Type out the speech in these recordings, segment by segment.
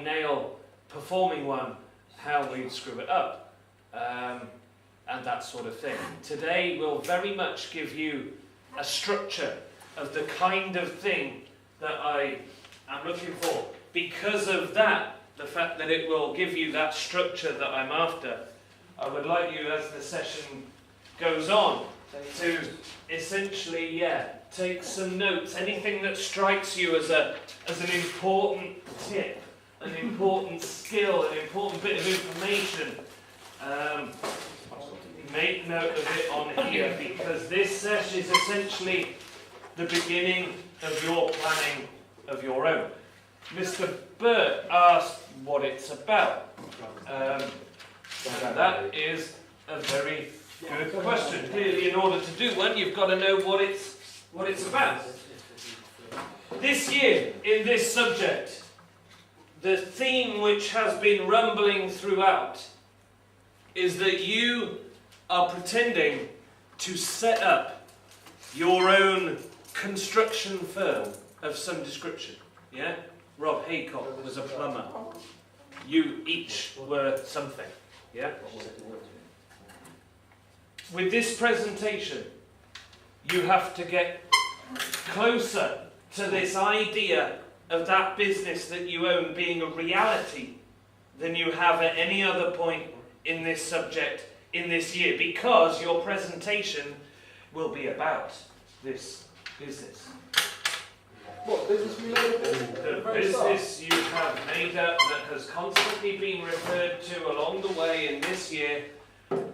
nail performing one, how we'd screw it up, and that sort of thing. Today will very much give you a structure of the kind of thing that I am looking for. Because of that, the fact that it will give you that structure that I'm after, I would like you, as the session goes on, to essentially, take some notes. Anything that strikes you as an important tip, an important skill, an important bit of information, make note of it on here, because this session is essentially the beginning of your planning of your own. Mr. Burt asked what it's about. That is a very good question. Clearly, in order to do one, you've got to know what it's about. This year, in this subject, the theme which has been rumbling throughout is that you are pretending to set up your own construction firm of some description. Yeah? Rob Haycock was a plumber. You each were something. Yeah? With this presentation, you have to get closer to this idea of that business that you own being a reality than you have at any other point in this subject in this year, because your presentation will be about this business. What business we made? The business you have made up that has constantly been referred to along the way in this year,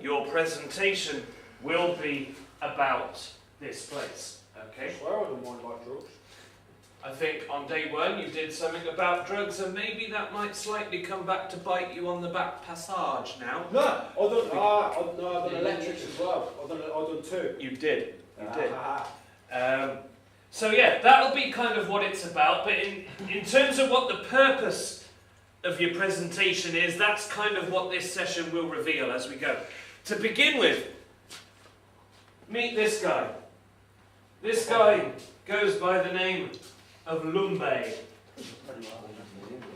your presentation will be about this place. Okay? I swear I don't mind like drugs. I think on day one you did something about drugs, and maybe that might slightly come back to bite you on the back passage now. No, I've done electrics as well. I've done two. You did. You did. So yeah, that'll be kind of what it's about. But in terms of what the purpose of your presentation is, that's kind of what this session will reveal as we go. To begin with, meet this guy. This guy goes by the name of Lumbe.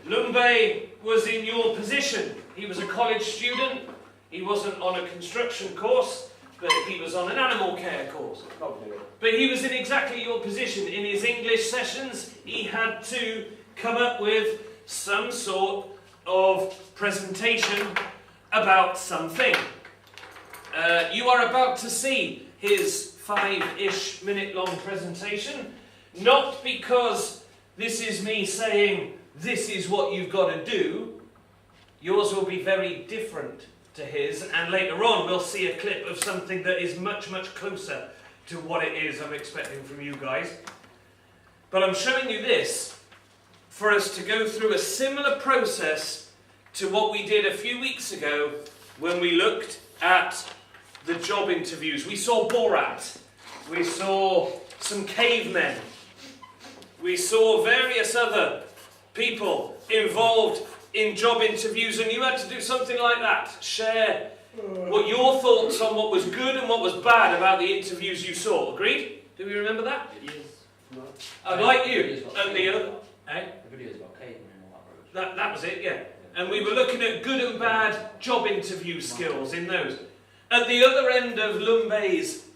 Lumbe was in your position. He was a college student. He wasn't on a construction course, but he was on an animal care course. But he was in exactly your position. In his English sessions, he had to come up with some sort of presentation about something. You are about to see his 5-ish minute long presentation, not because this is me saying this is what you've got to do. Yours will be very different to his, and later on we'll see a clip of something that is much, much closer to what it is I'm expecting from you guys. But I'm showing you this for us to go through a similar process to what we did a few weeks ago when we looked at the job interviews. We saw Borat, we saw some cavemen, we saw various other people involved in job interviews, and you had to do something like that. Share what your thoughts on what was good and what was bad about the interviews you saw. Agreed? Do we remember that? Yes. No. I'd like you and the other. Eh? The videos about cavemen and all that. That was it, yeah. And we were looking at good and bad job interview skills in those. At the other end of Lumbe's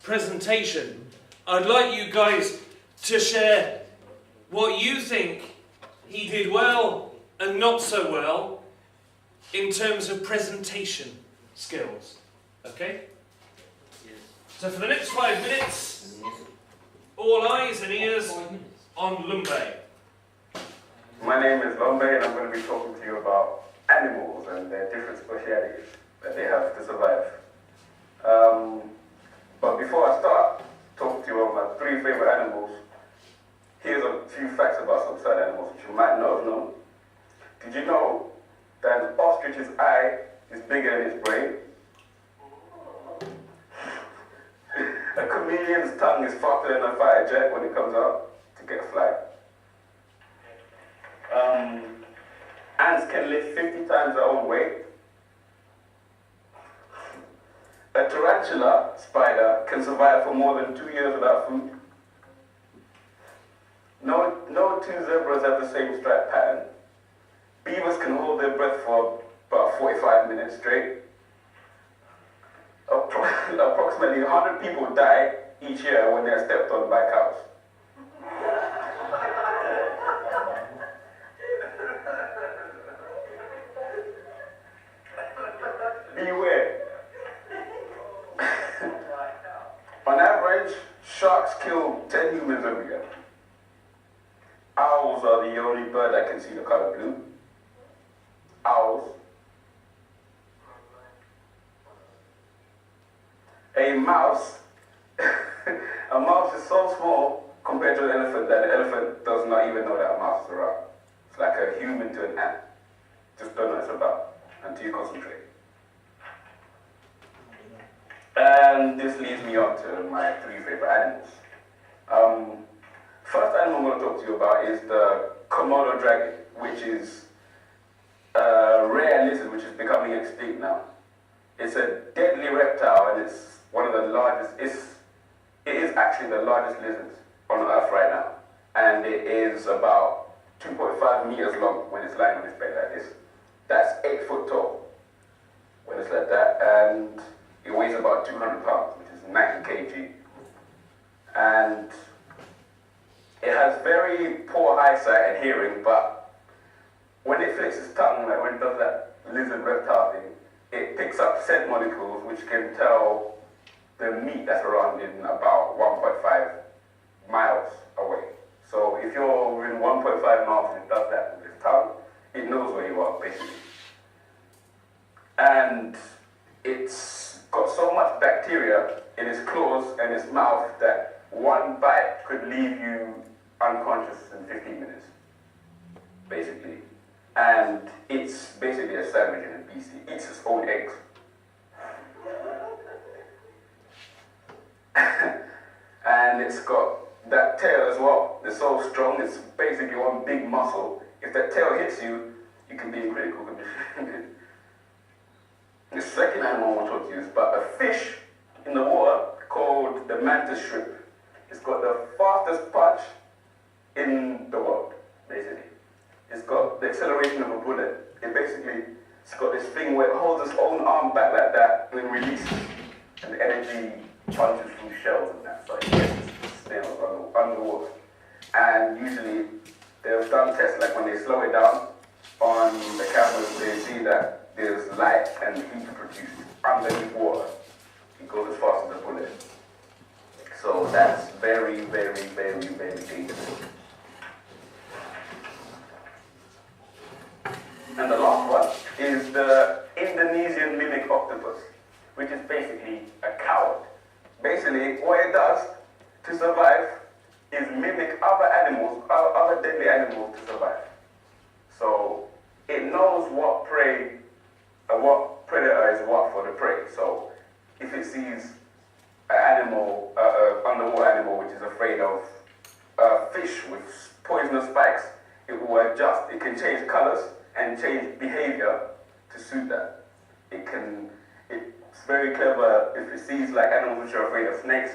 presentation, I'd like you guys to share what you think he did well and not so well in terms of presentation skills. Okay? Yes. So for the next 5 minutes, all eyes and ears 5 minutes. on Lumbe. My name is Lumbe, and I'm going to be talking to you about animals and their different specialities that they have to survive. But before I start talking to you about my 3 favorite animals, here's a few facts about some certain animals which you might not have known. Did you know that an ostrich's eye is bigger than its brain? A chameleon's tongue is faster than a fighter jet when it comes out to get a flight. Ants can lift 50 times their own weight. A tarantula spider can survive for more than 2 years without food. No 2 zebras have the same stripe pattern. minutes straight. Approximately 100 people die each year when they're stepped on by cows. Beware. On average, sharks kill 10 humans every year. Owls are the only bird that can see the color blue. Owls. A mouse. A mouse is so small compared to an elephant that an elephant does not even know that a mouse is around. It's like a human to an ant. Just don't know what it's about until you concentrate. And this leads me on to my 3 favorite animals. First animal I'm going to talk to you about is the Komodo dragon, which is a rare lizard which is becoming extinct now. It's a deadly reptile and it's one of the largest, it is actually the largest lizard on Earth right now. And it is about 2.5 meters long when it's lying on its belly like this. That's 8 foot tall when it's like that. And it weighs about 200 pounds, which is 90 kg. And it has very poor eyesight and hearing, but when it flicks its tongue, like when it does that lizard reptile thing, it picks up scent molecules which can tell the meat that's around in about 1.5 miles away. So if you're within 1.5 miles and it does that with its tongue, it knows where you are, basically. And it's got so much bacteria in its claws and its mouth that one bite could leave you unconscious in 15 minutes, basically. And it's basically a savage and a beast. It eats its own eggs. And it's got that tail as well. It's so strong, it's basically one big muscle. If that tail hits you, you can be in critical condition. The second animal I want to talk to you is about a fish in the water called the mantis shrimp. It's got the fastest punch in the world, basically. It's got the acceleration of a bullet. It's got this thing where it holds its own arm back like that and then releases. And the energy punches through shells and that. So it gets snails underwater. And usually they've done tests like when they slow it down on the cameras, they see that there's light and heat produced underneath water. It goes as fast as a bullet. So that's very, very, very, very dangerous. And the last one is the Indonesian mimic octopus, which is basically a coward. Basically, what it does to survive is mimic other animals, other deadly animals to survive. So it knows what prey, what predator is what for the prey. So if it sees an animal, underwater animal which is afraid of fish with poisonous spikes, it will adjust. It can change colors and change behavior to suit that. It's very clever. If it sees like animals which are afraid of snakes,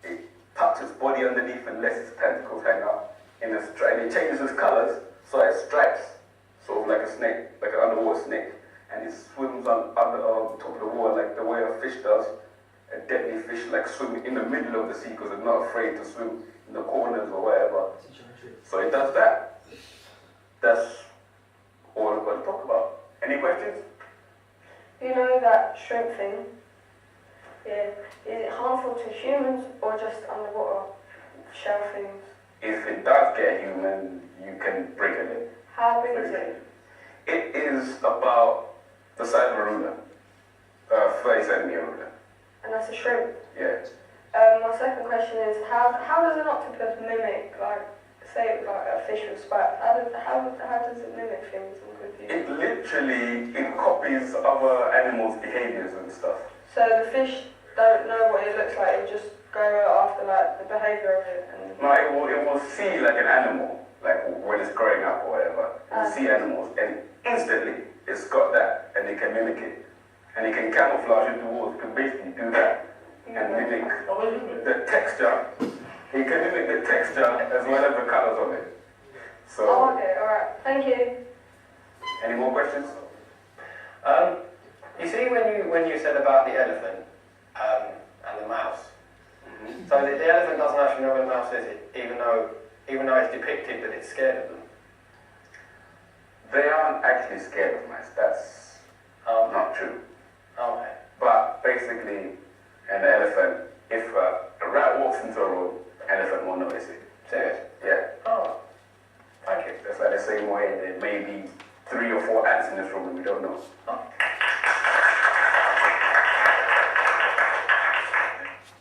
it tucks its body underneath and lets its tentacles hang out in a stripe. It changes its colors so it stripes, sort of like a snake, like an underwater snake, and it swims on top of the water like the way a fish does. A deadly fish like swimming in the middle of the sea because it's not afraid to swim in the corners or wherever. So it does that. That's all I've got to talk about. Any questions? You know that shrimp thing? Yeah. Is it harmful to humans or just underwater shell things? If it does get human, you can break a leg. How big is it? It is about the size of a ruler. 30 centimeter ruler. And that's a shrimp? Yeah. My second question is, how does an octopus mimic, like, say, like a fish with spikes? How does it mimic things? I'm confused. It copies other animals' behaviors and stuff. So the fish don't know what it looks like, it just go after like the behavior of it? And No, it will see like an animal, like when it's growing up or whatever. It will see animals and instantly it's got that and it can mimic it. And it can camouflage into walls. It can basically do that and mimic the texture. It can mimic the texture as well as the colors of it. So. Oh, okay, alright. Thank you. Any more questions? You see when you said about the elephant and the mouse. So the elephant doesn't actually know where the mouse is, even though it's depicted that it's scared of them. They aren't actually scared of mice. That's not true. Okay. But basically, an elephant, if a rat walks into a room, elephant won't notice it. Serious? Yeah. Oh. Thank you. That's like the same way there may be 3 or 4 ants in this room and we don't know. Oh.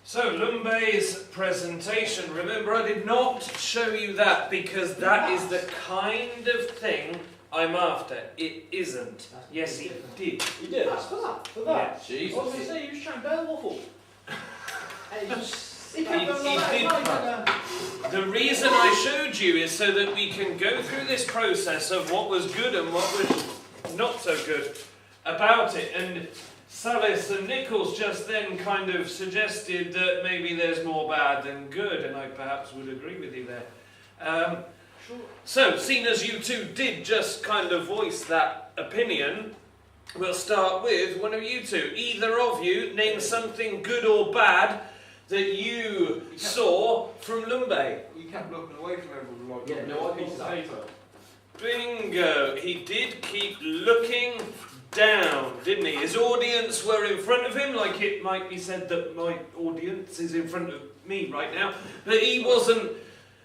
So, Lumbe's presentation. Remember, I did not show you that because that is the kind of thing I'm after. It isn't. Yes, he did. You did? That's for that? For that? Yeah. Jesus. I was going to say, you was trying to bear waffle. He did. The reason I showed you is so that we can go through this process of what was good and what was not so good about it. And Salis and Nichols just then kind of suggested that maybe there's more bad than good, and I perhaps would agree with you there. So, seeing as you two did just kind of voice that opinion, we'll start with one of you two. Either of you name something good or bad that you saw from Lumbe. You kept looking away from everyone like, Yeah, no, no, piece of paper. Bingo! He did keep looking down, didn't he? His audience were in front of him, like it might be said that my audience is in front of me right now, but he wasn't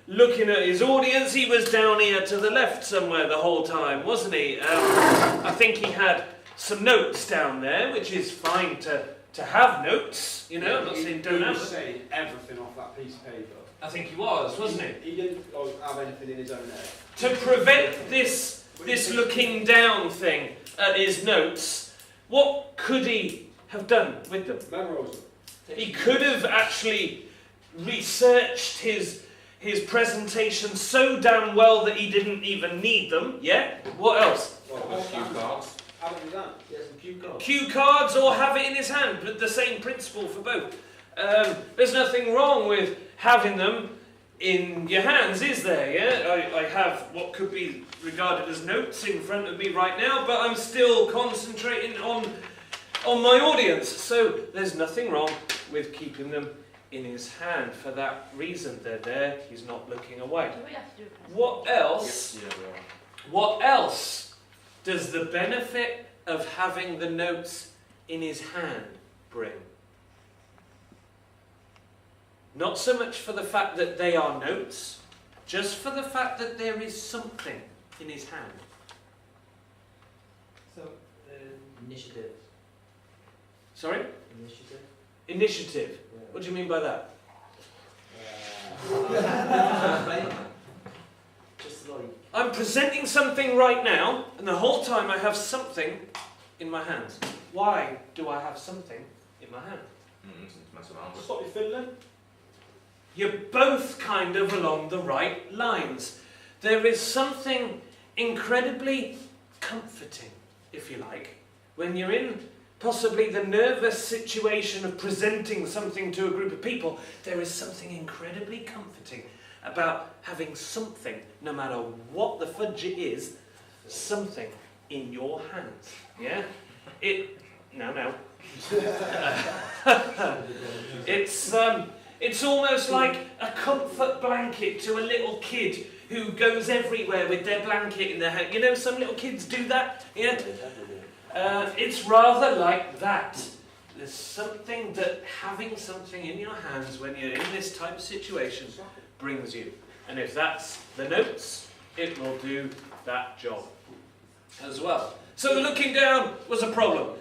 looking at his audience, he was down here to the left somewhere the whole time, wasn't he? I think he had some notes down there, which is fine to have notes, you know, I'm not saying don't have He was them. saying everything off that piece of paper. I think he was, wasn't he? He didn't have anything in his own head. To prevent this looking down thing at his notes, what could he have done with them? Memorise them. He could have actually researched his presentation so damn well that he didn't even need them, yeah? What else? Cue cards. How about that? He has some cue cards. Cue cards or have it in his hand, but the same principle for both. There's nothing wrong with having them in your hands, is there, yeah? I have what could be regarded as notes in front of me right now, but I'm still concentrating on my audience, so there's nothing wrong with keeping them in his hand. For that reason, they're there, he's not looking away. Do we have to do a What else? Yeah, we are. What else does the benefit of having the notes in his hand bring? Not so much for the fact that they are notes, just for the fact that there is something in his hand. So, initiative. Sorry? Initiative. Initiative. What do you mean by that? Just like. I'm presenting something right now, and the whole time I have something in my hands. Why do I have something in my hand? Stop your fiddling. You're both kind of along the right lines. There is something incredibly comforting, if you like, when you're in possibly the nervous situation of presenting something to a group of people. There is something incredibly comforting about having something, no matter what the fudge it is, something in your hands. Yeah? No. It's almost like a comfort blanket to a little kid who goes everywhere with their blanket in their hand. You know, some little kids do that. Yeah. It's rather like that. There's something that having something in your hands when you're in this type of situation brings you. And if that's the notes, it will do that job as well. So looking down was a problem.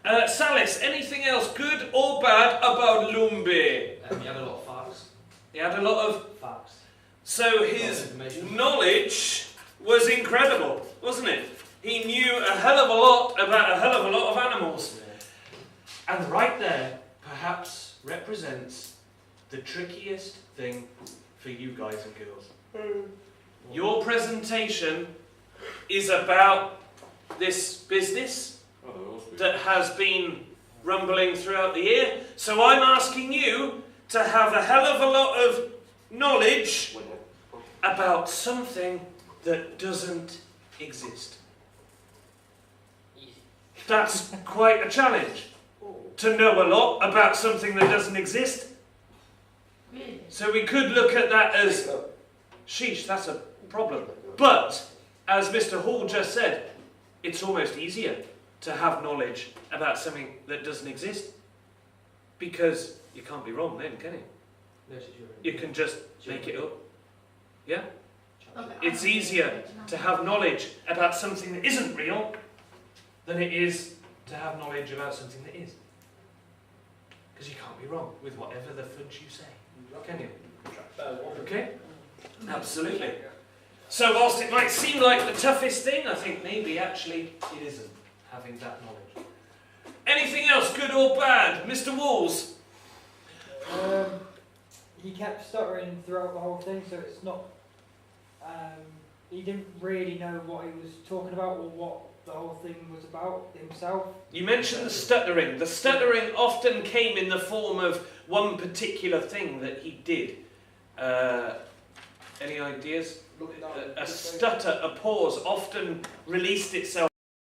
Salis, anything else good or bad about Lumbe? He had a lot of facts. He had a lot of... Facts. So his knowledge was incredible, wasn't it? He knew a hell of a lot about a hell of a lot of animals. Yeah. And right there, perhaps, represents the trickiest thing for you guys and girls. Your presentation is about this business that has been rumbling throughout the year. So I'm asking you to have a hell of a lot of knowledge about something that doesn't exist. Easy. That's quite a challenge. To know a lot about something that doesn't exist. Really? So we could look at that as, sheesh, that's a problem. But, as Mr. Hall just said, it's almost easier to have knowledge about something that doesn't exist. Because you can't be wrong then, can you? No, it's your- You can just make it up. Yeah? Okay, It's easier to have knowledge about something that isn't real than it is to have knowledge about something that is. Because you can't be wrong with whatever the fudge you say, can you? Okay? Absolutely. So whilst it might seem like the toughest thing, I think maybe actually it isn't, having that knowledge. Anything else, good or bad? Mr. Walls? He kept stuttering throughout the whole thing, so it's not. He didn't really know what he was talking about or what the whole thing was about himself. You mentioned the stuttering. The stuttering often came in the form of one particular thing that he did. Any ideas? A stutter, a pause, often released itself